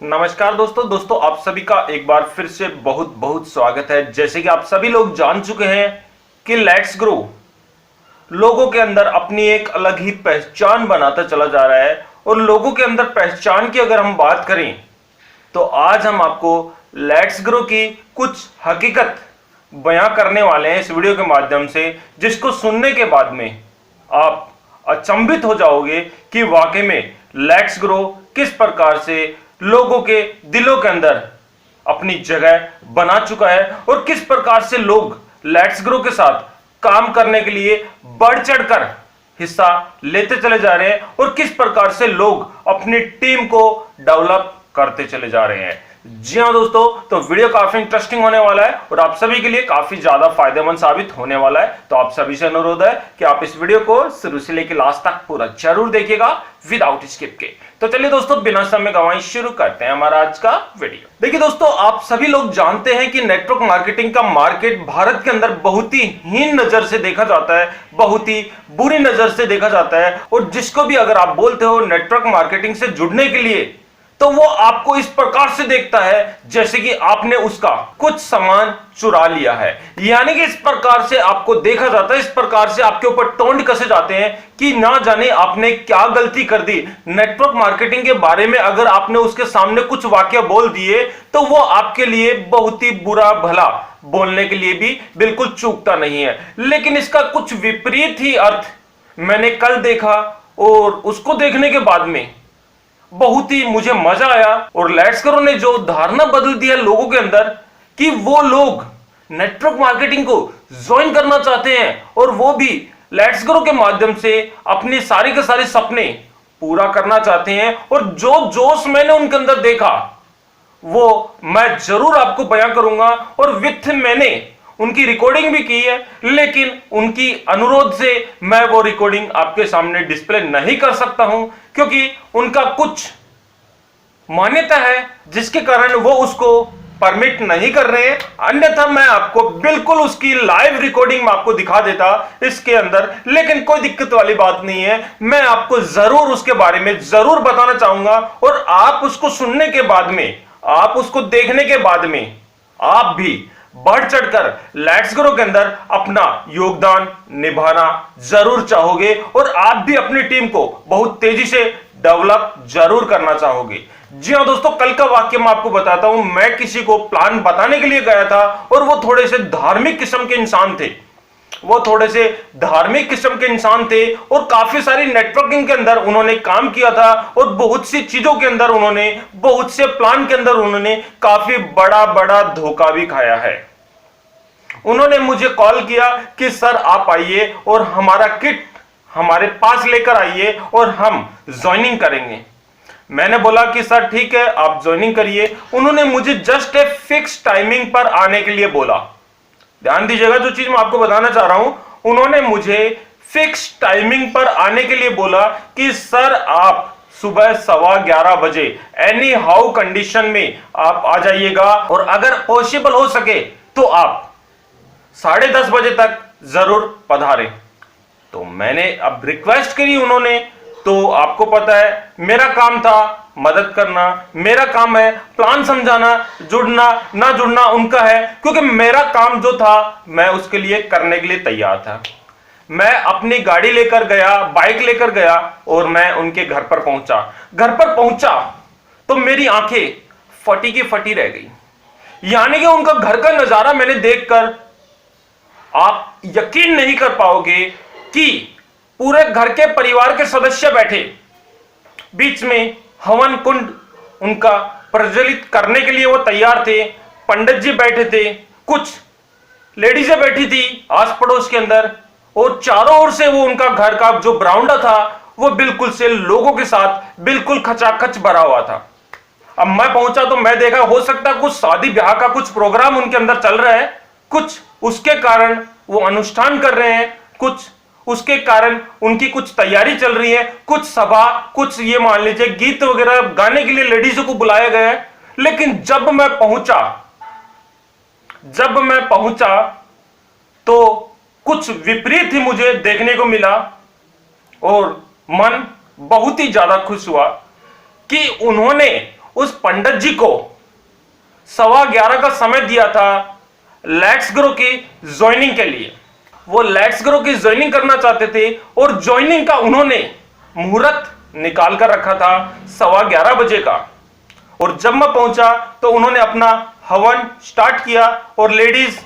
नमस्कार दोस्तों आप सभी का एक बार फिर से बहुत बहुत स्वागत है। जैसे कि आप सभी लोग जान चुके हैं कि लेट्स ग्रो लोगों के अंदर अपनी एक अलग ही पहचान बनाता चला जा रहा है। और लोगों के अंदर पहचान की अगर हम बात करें तो आज हम आपको लेट्स ग्रो की कुछ हकीकत बयां करने वाले हैं इस वीडियो के माध्यम से, जिसको सुनने के बाद में आप अचंभित हो जाओगे कि वाकई में लेट्स ग्रो किस प्रकार से लोगों के दिलों के अंदर अपनी जगह बना चुका है और किस प्रकार से लोग लेट्स ग्रो के साथ काम करने के लिए बढ़ चढ़कर हिस्सा लेते चले जा रहे हैं और किस प्रकार से लोग अपनी टीम को डेवलप करते चले जा रहे हैं। जी हाँ दोस्तों, तो वीडियो काफी इंटरेस्टिंग होने वाला है और आप सभी के लिए काफी ज्यादा फायदेमंद साबित होने वाला है। तो आप सभी से अनुरोध है कि आप इस वीडियो को शुरू से लेकर लास्ट तक पूरा जरूर देखिएगा विदाउट स्किप के। तो चलिए दोस्तों, बिना समय गंवाए शुरू करते हैं हमारा आज का वीडियो। देखिए दोस्तों, आप सभी लोग जानते हैं कि नेटवर्क मार्केटिंग का मार्केट भारत के अंदर बहुत ही हीन नजर से देखा जाता है, बहुत ही बुरी नजर से देखा जाता है। और जिसको भी अगर आप बोलते हो नेटवर्क मार्केटिंग से जुड़ने के लिए, तो वो आपको इस प्रकार से देखता है जैसे कि आपने उसका कुछ सामान चुरा लिया है। यानी कि इस प्रकार से आपको देखा जाता है, इस प्रकार से आपके ऊपर टोंड कसे जाते हैं कि ना जाने आपने क्या गलती कर दी। नेटवर्क मार्केटिंग के बारे में अगर आपने उसके सामने कुछ वाक्य बोल दिए तो वो आपके लिए बहुत ही बुरा भला बोलने के लिए भी बिल्कुल चूकता नहीं है। लेकिन इसका कुछ विपरीत ही अर्थ मैंने कल देखा और उसको देखने के बाद में बहुत ही मुझे मजा आया। और लेट्स ग्रो ने जो धारणा बदल दिया लोगों के अंदर कि वो लोग नेटवर्क मार्केटिंग को ज्वाइन करना चाहते हैं और वो भी लेट्स ग्रो के माध्यम से अपने सारे के सारे सपने पूरा करना चाहते हैं। और जो जोश मैंने उनके अंदर देखा वो मैं जरूर आपको बयां करूंगा। और विथ मैंने उनकी रिकॉर्डिंग भी की है, लेकिन उनकी अनुरोध से मैं वो रिकॉर्डिंग आपके सामने डिस्प्ले नहीं कर सकता हूं, क्योंकि उनका कुछ मान्यता है जिसके कारण वो उसको परमिट नहीं कर रहे हैं। अन्यथा मैं आपको बिल्कुल उसकी लाइव रिकॉर्डिंग में आपको दिखा देता इसके अंदर, लेकिन कोई दिक्कत वाली बात नहीं है। मैं आपको जरूर उसके बारे में जरूर बताना चाहूंगा और आप उसको सुनने के बाद में, आप उसको देखने के बाद में आप भी बढ़ चढ़कर लेट्स ग्रो के अंदर अपना योगदान निभाना जरूर चाहोगे और आप भी अपनी टीम को बहुत तेजी से डेवलप जरूर करना चाहोगे। जी हाँ दोस्तों, कल का वाक्य मैं आपको बताता हूं। मैं किसी को प्लान बताने के लिए गया था और वो थोड़े से धार्मिक किस्म के इंसान थे, वो थोड़े से धार्मिक किस्म के इंसान थे और काफी सारी नेटवर्किंग के अंदर उन्होंने काम किया था और बहुत सी चीजों के अंदर उन्होंने, बहुत से प्लान के अंदर उन्होंने काफी बड़ा बड़ा धोखा भी खाया है। उन्होंने मुझे कॉल किया कि सर आप आइए और हमारा किट हमारे पास लेकर आइए और हम ज्वाइनिंग करेंगे। मैंने बोला कि सर ठीक है, आप ज्वाइनिंग करिए। उन्होंने मुझे जस्ट ए फिक्स टाइमिंग पर आने के लिए बोला। ध्यान दीजिएगा, जो चीज मैं आपको बताना चाह रहा हूं, उन्होंने मुझे फिक्स टाइमिंग पर आने के लिए बोला कि सर आप सुबह 11:15 बजे एनी हाउ कंडीशन में आप आ जाइएगा और अगर पॉसिबल हो सके तो आप 10:30 बजे तक जरूर पधारें। तो मैंने अब रिक्वेस्ट करी उन्होंने, तो आपको पता है मेरा काम था मदद करना, मेरा काम है प्लान समझाना, जुड़ना ना जुड़ना उनका है, क्योंकि मेरा काम जो था मैं उसके लिए करने के लिए तैयार था। मैं अपनी गाड़ी लेकर गया, बाइक लेकर गया और मैं उनके घर पर पहुंचा। घर पर पहुंचा तो मेरी आंखें फटी की फटी रह गई। यानी कि उनका घर का नजारा मैंने देखकर आप यकीन नहीं कर पाओगे कि पूरे घर के परिवार के सदस्य बैठे, बीच में हवन कुंड उनका प्रज्वलित करने के लिए वो तैयार थे, पंडित जी बैठे थे, कुछ लेडीजें बैठी थी आस पड़ोस के अंदर, और चारों ओर से वो उनका घर का जो बरामदा था वो बिल्कुल से लोगों के साथ बिल्कुल खचाखच भरा हुआ था। अब मैं पहुंचा तो मैं देखा, हो सकता है कुछ शादी ब्याह का कुछ प्रोग्राम उनके अंदर चल रहा है, कुछ उसके कारण वो अनुष्ठान कर रहे हैं, कुछ उसके कारण उनकी कुछ तैयारी चल रही है, कुछ सभा, कुछ ये मान लीजिए गीत वगैरह गाने के लिए लेडीजों को बुलाया गया है। लेकिन जब मैं पहुंचा तो कुछ विपरीत ही मुझे देखने को मिला और मन बहुत ही ज्यादा खुश हुआ कि उन्होंने उस पंडित जी को 11:15 का समय दिया था लेट्स ग्रो की ज्वाइनिंग के लिए। वो लेट्स ग्रो की ज्वाइनिंग करना चाहते थे और ज्वाइनिंग का उन्होंने मुहूर्त निकाल कर रखा था 11:15 बजे का। और जब मैं पहुंचा तो उन्होंने अपना हवन स्टार्ट किया और लेडीज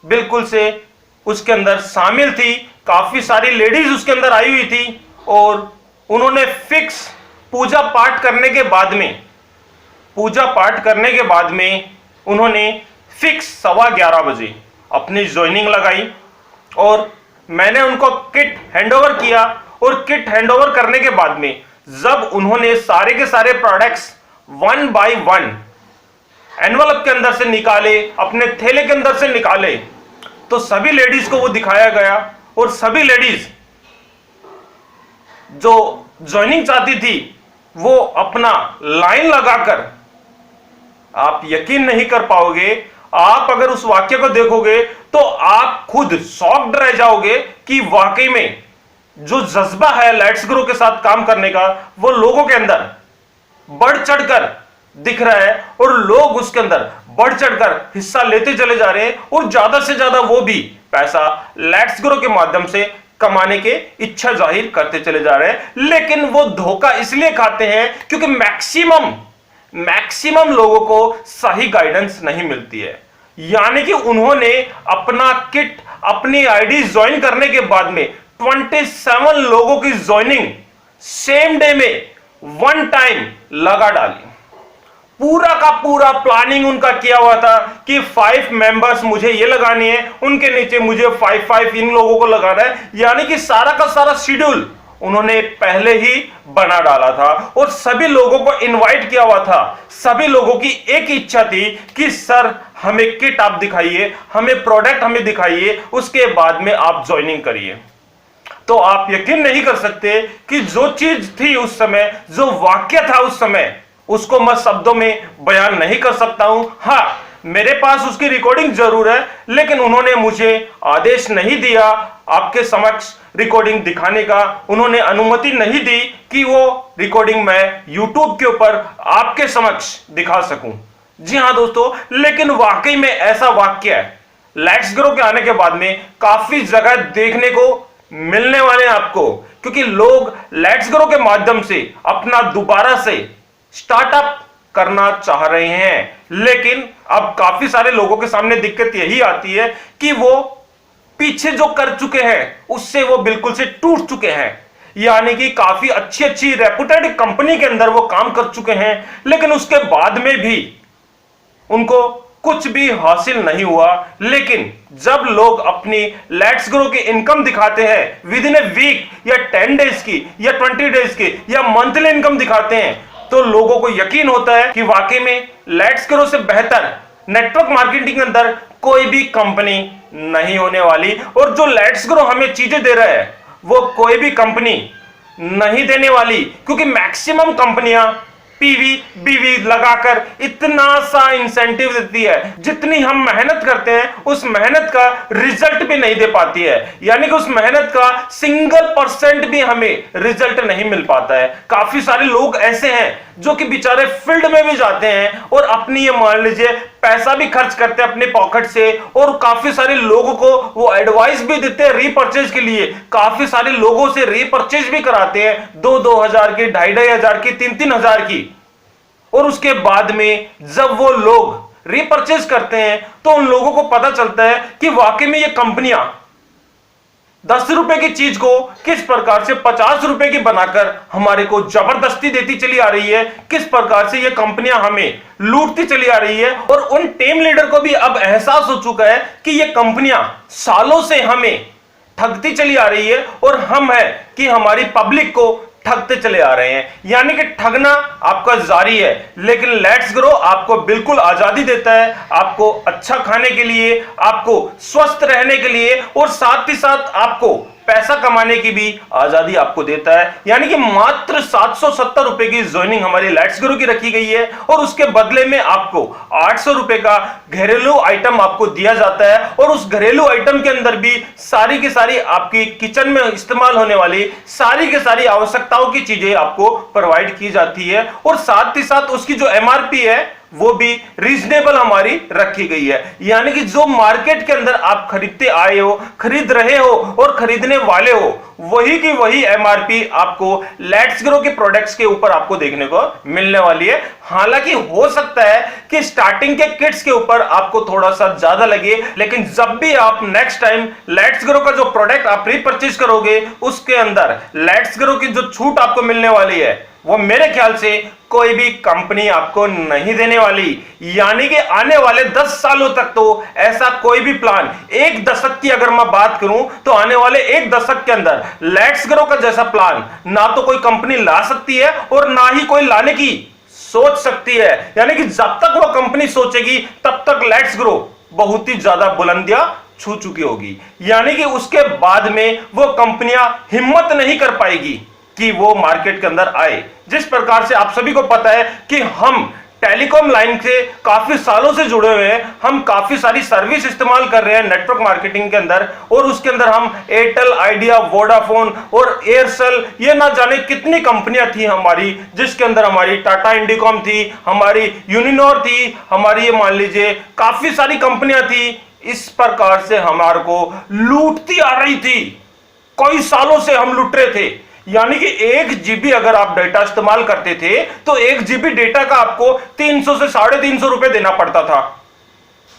बिल्कुल से उसके अंदर शामिल थी। काफी सारी लेडीज उसके अंदर आई हुई थी और उन्होंने फिक्स पूजा पाठ करने के बाद में उन्होंने फिक्स 11:15 बजे अपनी ज्वाइनिंग लगाई और मैंने उनको किट हैंडओवर किया। और किट हैंडओवर करने के बाद में जब उन्होंने सारे के सारे प्रोडक्ट्स 1 बाय 1 एनवलप के अंदर से निकाले, अपने थैले के अंदर से निकाले, तो सभी लेडीज को वो दिखाया गया और सभी लेडीज जो ज्वाइनिंग चाहती थी वो अपना लाइन लगाकर, आप यकीन नहीं कर पाओगे, आप अगर उस वाक्य को देखोगे तो आप खुद शॉक्ड रह जाओगे कि वाकई में जो जज्बा है लेट्स ग्रो के साथ काम करने का वो लोगों के अंदर बढ़ चढ़कर दिख रहा है और लोग उसके अंदर बढ़ चढ़कर हिस्सा लेते चले जा रहे हैं और ज्यादा से ज्यादा वो भी पैसा लेट्स ग्रो के माध्यम से कमाने के इच्छा जाहिर करते चले जा रहे हैं। लेकिन वो धोखा इसलिए खाते हैं क्योंकि मैक्सिमम लोगों को सही गाइडेंस नहीं मिलती है। यानी कि उन्होंने अपना किट, अपनी आईडी ज्वाइन करने के बाद में 27 लोगों की ज्वाइनिंग सेम डे में 1 टाइम लगा डाली। पूरा का पूरा प्लानिंग उनका किया हुआ था कि 5 मेंबर्स मुझे ये लगानी है, उनके नीचे मुझे 5 इन लोगों को लगाना है। यानी कि सारा का सारा शेड्यूल उन्होंने पहले ही बना डाला था और सभी लोगों को इनवाइट किया हुआ था। सभी लोगों की एक इच्छा थी कि सर हमें किट आप दिखाइए, हमें प्रोडक्ट हमें दिखाइए, उसके बाद में आप ज्वाइनिंग करिए। तो आप यकीन नहीं कर सकते कि जो चीज थी उस समय, जो वाक्य था उस समय, उसको मैं शब्दों में बयान नहीं कर सकता हूं। हाँ, मेरे पास उसकी रिकॉर्डिंग जरूर है, लेकिन उन्होंने मुझे आदेश नहीं दिया आपके समक्ष रिकॉर्डिंग दिखाने का। उन्होंने अनुमति नहीं दी कि वो रिकॉर्डिंग मैं YouTube के ऊपर आपके समक्ष दिखा सकूं। जी हां दोस्तों, लेकिन वाकई में ऐसा वाक्य है लेट्स ग्रो के आने के बाद में काफी जगह देखने को मिलने वाले हैं आपको, क्योंकि लोग लेट्स ग्रो के माध्यम से अपना दोबारा से स्टार्टअप करना चाह रहे हैं। लेकिन अब काफी सारे लोगों के सामने दिक्कत यही आती है कि वो पीछे जो कर चुके हैं उससे वो बिल्कुल से टूट चुके हैं। यानी कि काफी अच्छी रेपुटेड कंपनी के अंदर वो काम कर चुके हैं, लेकिन उसके बाद में भी उनको कुछ भी हासिल नहीं हुआ। लेकिन जब लोग अपनी लेट्स ग्रो की इनकम दिखाते हैं विद इन ए वीक या 10 डेज की या 20 डेज की या मंथली इनकम दिखाते हैं, तो लोगों को यकीन होता है कि वाकई में लेट्स ग्रो से बेहतर नेटवर्क मार्केटिंग के अंदर कोई भी कंपनी नहीं होने वाली। और जो लेट्स ग्रो हमें चीजें दे रहा है वो कोई भी कंपनी नहीं देने वाली, क्योंकि मैक्सिमम कंपनियां पीवी बीवी लगाकर इतना सा इंसेंटिव देती है, जितनी हम मेहनत करते हैं उस मेहनत का रिजल्ट भी नहीं दे पाती है। यानी कि उस मेहनत का %1 भी हमें रिजल्ट नहीं मिल पाता है। काफी सारे लोग ऐसे हैं जो कि बेचारे फील्ड में भी जाते हैं और अपनी, ये मान लीजिए, पैसा भी खर्च करते हैं अपने पॉकेट से, और काफी सारे लोगों को वो एडवाइस भी देते हैं रीपर्चेज के लिए। काफी सारे लोगों से रीपर्चेज भी कराते हैं 2-2 हजार की, 2,500 हजार की, 3-3 हजार की। और उसके बाद में जब वो लोग रीपर्चेज करते हैं तो उन लोगों को पता चलता है कि वाकई में ये कंपनियां 10 रुपए की चीज को किस प्रकार से 50 रुपए की बनाकर हमारे को जबरदस्ती देती चली आ रही है, किस प्रकार से ये कंपनियां हमें लूटती चली आ रही है। और उन टीम लीडर को भी अब एहसास हो चुका है कि ये कंपनियां सालों से हमें ठगती चली आ रही है और हम है कि हमारी पब्लिक को ठगते चले आ रहे हैं। यानी कि ठगना आपका जारी है, लेकिन लेट्स ग्रो आपको बिल्कुल आजादी देता है, आपको अच्छा खाने के लिए, आपको स्वस्थ रहने के लिए, और साथ ही साथ आपको पैसा कमाने की भी आजादी आपको देता है। यानी कि मात्र 770 रुपए की ज्वाइनिंग हमारी लेट्स ग्रो की रखी गई है और उसके बदले में आपको 800 रुपए का घरेलू आइटम आपको दिया जाता है और उस घरेलू आइटम के अंदर भी सारी की सारी आपकी किचन में इस्तेमाल होने वाली सारी की सारी आवश्यकताओं की चीजें आपको प्रोवाइड की जाती है और साथ ही साथ उसकी जो एमआरपी है वो भी रीजनेबल हमारी रखी गई है। यानी कि जो मार्केट के अंदर आप खरीदते आए हो, खरीद रहे हो और खरीदने वाले हो, वही की वही एमआरपी आपको लेट्स ग्रो के प्रोडक्ट्स के ऊपर आपको देखने को मिलने वाली है। हालांकि हो सकता है कि स्टार्टिंग के किट्स के ऊपर आपको थोड़ा सा ज्यादा लगे, लेकिन जब भी आप नेक्स्ट टाइम लेट्स ग्रो का जो प्रोडक्ट आप रीपरचेज करोगे उसके अंदर लेट्स ग्रो की जो छूट आपको मिलने वाली है वो मेरे ख्याल से कोई भी कंपनी आपको नहीं देने वाली। यानी कि आने वाले 10 सालों तक तो ऐसा कोई भी प्लान, एक दशक की अगर मैं बात करूं तो आने वाले एक दशक के अंदर लेट्स ग्रो का जैसा प्लान ना तो कोई कंपनी ला सकती है और ना ही कोई लाने की सोच सकती है। यानी कि जब तक वो कंपनी सोचेगी तब तक लेट्स ग्रो बहुत ही ज्यादा बुलंदियां छू चुकी होगी। यानी कि उसके बाद में वो कंपनियां हिम्मत नहीं कर पाएगी कि वो मार्केट के अंदर आए। जिस प्रकार से आप सभी को पता है कि हम टेलीकॉम लाइन से काफी सालों से जुड़े हुए हैं, हम काफी सारी सर्विस इस्तेमाल कर रहे हैं नेटवर्क मार्केटिंग के अंदर और उसके अंदर हम एयरटेल, आइडिया, वोडाफोन और एयरसेल, ये ना जाने कितनी कंपनियां थी हमारी, जिसके अंदर हमारी टाटा इंडिकॉम थी, हमारी यूनिनॉर थी, हमारी ये मान लीजिए काफी सारी कंपनियां थी। इस प्रकार से हमारे को लूटती आ रही थी, कई सालों से हम लूट रहे थे। यानी कि 1 जीबी अगर आप डेटा इस्तेमाल करते थे तो 1 जीबी डेटा का आपको 300 से 350 रुपए देना पड़ता था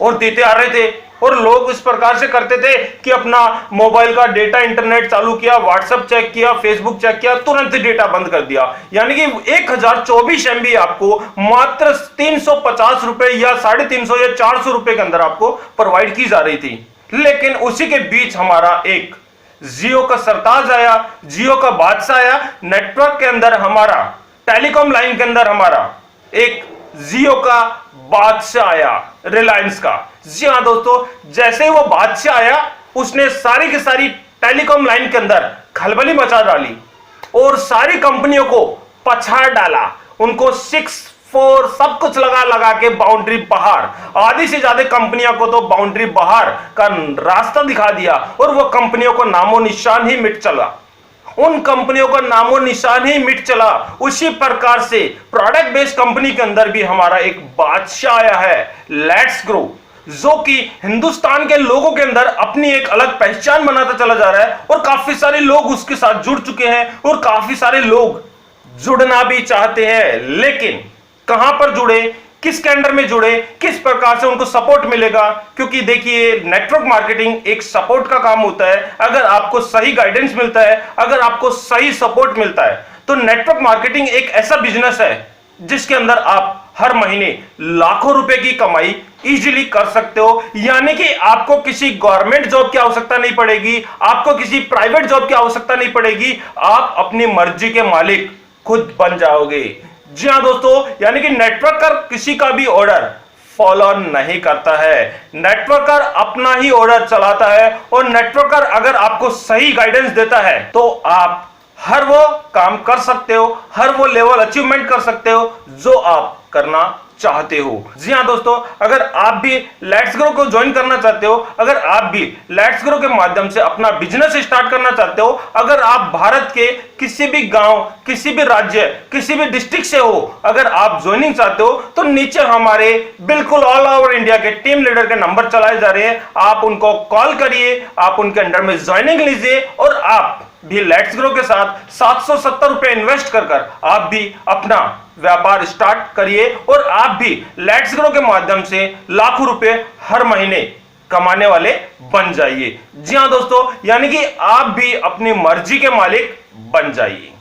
और देते आ रहे थे। और लोग इस प्रकार से करते थे कि अपना मोबाइल का डेटा, इंटरनेट चालू किया, व्हाट्सएप चेक किया, फेसबुक चेक किया, तुरंत ही डेटा बंद कर दिया। यानी कि 1024 MB आपको मात्र 350 रुपए या 350 या 400 रुपए के अंदर आपको प्रोवाइड की जा रही थी। लेकिन उसी के बीच हमारा एक जियो का सरताज आया, जियो का बादशाह आया। नेटवर्क के अंदर हमारा, टेलीकॉम लाइन के अंदर हमारा एक जियो का बादशाह आया, रिलायंस का। जी हां दोस्तों, जैसे ही वो बादशाह आया उसने सारी की सारी टेलीकॉम लाइन के अंदर खलबली मचा डाली और सारी कंपनियों को पछाड़ डाला, उनको 6-4 सब कुछ लगा के बाउंड्री बाहर, आधी से ज्यादा कंपनियों को तो बाउंड्री बाहर का रास्ता दिखा दिया और वो कंपनियों को नामो निशान ही मिट चला, उन कंपनियों का नामो निशान ही मिट चला। उसी प्रकार से प्रोडक्ट बेस्ड कंपनी के अंदर भी हमारा एक बादशाह आया है, लेट्स ग्रो, जो कि हिंदुस्तान के लोगों के अंदर अपनी एक अलग पहचान बनाता चला जा रहा है और काफी सारे लोग उसके साथ जुड़ चुके हैं और काफी सारे लोग जुड़ना भी चाहते हैं। लेकिन कहां पर जुड़े, किसके अंडर में जुड़े, किस प्रकार से उनको सपोर्ट मिलेगा? क्योंकि देखिए, नेटवर्क मार्केटिंग एक सपोर्ट का काम होता है। अगर आपको सही गाइडेंस मिलता है, अगर आपको सही सपोर्ट मिलता है, तो नेटवर्क मार्केटिंग एक ऐसा बिजनेस है जिसके अंदर आप हर महीने लाखों रुपए की कमाई इजीली कर सकते हो। यानी कि आपको किसी गवर्नमेंट जॉब की आवश्यकता नहीं पड़ेगी, आपको किसी प्राइवेट जॉब की आवश्यकता नहीं पड़ेगी, आप अपनी मर्जी के मालिक खुद बन जाओगे। जी हां दोस्तों, यानी कि नेटवर्कर किसी का भी ऑर्डर फॉलो नहीं करता है, नेटवर्कर अपना ही ऑर्डर चलाता है और नेटवर्कर अगर आपको सही गाइडेंस देता है तो आप हर वो काम कर सकते हो, हर वो लेवल अचीवमेंट कर सकते हो जो आप करना चाहते हो। जी हां दोस्तों, अगर आप भी लेट्स ग्रो को ज्वाइन करना चाहते हो, अगर आप भी लेट्स ग्रो के माध्यम से अपना बिजनेस स्टार्ट करना चाहते हो, अगर आप भारत के किसी भी गांव, किसी भी राज्य, किसी भी डिस्ट्रिक्ट से हो, अगर आप ज्वाइनिंग चाहते हो तो नीचे हमारे बिल्कुल ऑल ओवर इंडिया के टीम लीडर के नंबर चलाए जा रहे हैं, आप उनको कॉल करिए, आप उनके अंडर में ज्वाइनिंग लीजिए और आप भी लेट्स ग्रो के साथ 770 रुपए इन्वेस्ट कर आप भी अपना व्यापार स्टार्ट करिए और आप भी लेट्स ग्रो के माध्यम से लाखों रुपए हर महीने कमाने वाले बन जाइए। जी हां दोस्तों, यानी कि आप भी अपनी मर्जी के मालिक बन जाइए।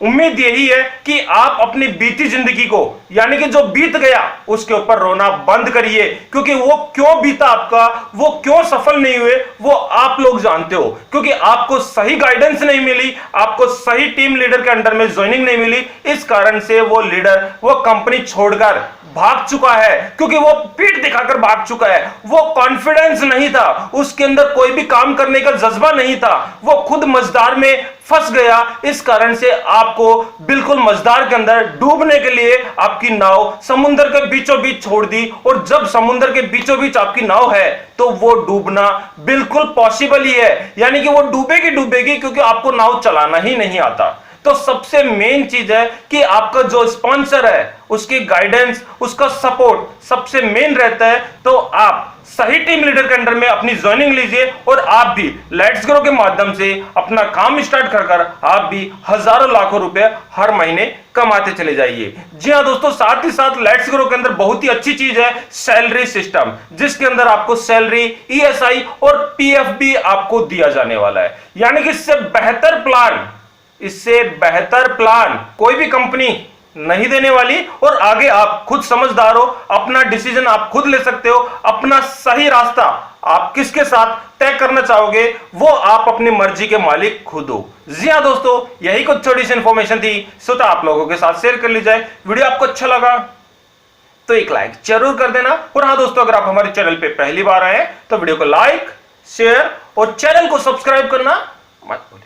उम्मीद यही है कि आप अपनी बीती जिंदगी को, यानी कि जो बीत गया, उसके ऊपर रोना बंद करिए, क्योंकि वो क्यों बीता आपका, वो क्यों सफल नहीं हुए, वो आप लोग जानते हो। क्योंकि आपको सही गाइडेंस नहीं मिली, आपको सही टीम लीडर के अंडर में ज्वाइनिंग नहीं मिली, इस कारण से वो लीडर वो कंपनी छोड़कर भाग चुका है, क्योंकि वो पीठ दिखाकर भाग चुका है। वो कॉन्फिडेंस नहीं था, उसके अंदर कोई भी काम करने का जज्बा नहीं था, वो खुद मझधार में फंस गया। इस कारण से आपको बिल्कुल मझधार के अंदर डूबने के लिए आपकी नाव समुद्र के बीचों बीच छोड़ दी, और जब समुद्र के बीचों बीच आपकी नाव है तो वो डूबना बिल्कुल पॉसिबल ही है, यानी कि वो डूबेगी डूबेगी, क्योंकि आपको नाव चलाना ही नहीं आता। तो सबसे मेन चीज है कि आपका जो स्पॉन्सर है उसकी गाइडेंस, उसका सपोर्ट सबसे मेन रहता है। तो आप सही टीम लीडर के अंडर में अपनी ज्वाइनिंग लीजिए, और आप भी लेट्स ग्रो के माध्यम से अपना काम स्टार्ट कर आप भी हजारों लाखों रुपए हर महीने कमाते चले जाइए। जी हां दोस्तों, साथ ही साथ लेट्स ग्रो के अंदर बहुत ही अच्छी चीज है सैलरी सिस्टम, जिसके अंदर आपको सैलरी, ईएसआई और पीएफ भी आपको दिया जाने वाला है। यानी कि इससे बेहतर प्लान कोई भी कंपनी नहीं देने वाली। और आगे आप खुद समझदार हो, अपना डिसीजन आप खुद ले सकते हो, अपना सही रास्ता आप किसके साथ तय करना चाहोगे वो आप अपनी मर्जी के मालिक खुद हो। जी हां दोस्तों, यही कुछ छोटी सी इंफॉर्मेशन थी, सोचा आप लोगों के साथ शेयर कर ली जाए। वीडियो आपको अच्छा लगा तो एक लाइक जरूर कर देना, और हां दोस्तों, अगर आप हमारे चैनल पे पहली बार आए तो वीडियो को लाइक, शेयर और चैनल को सब्सक्राइब करना मत भूलिए।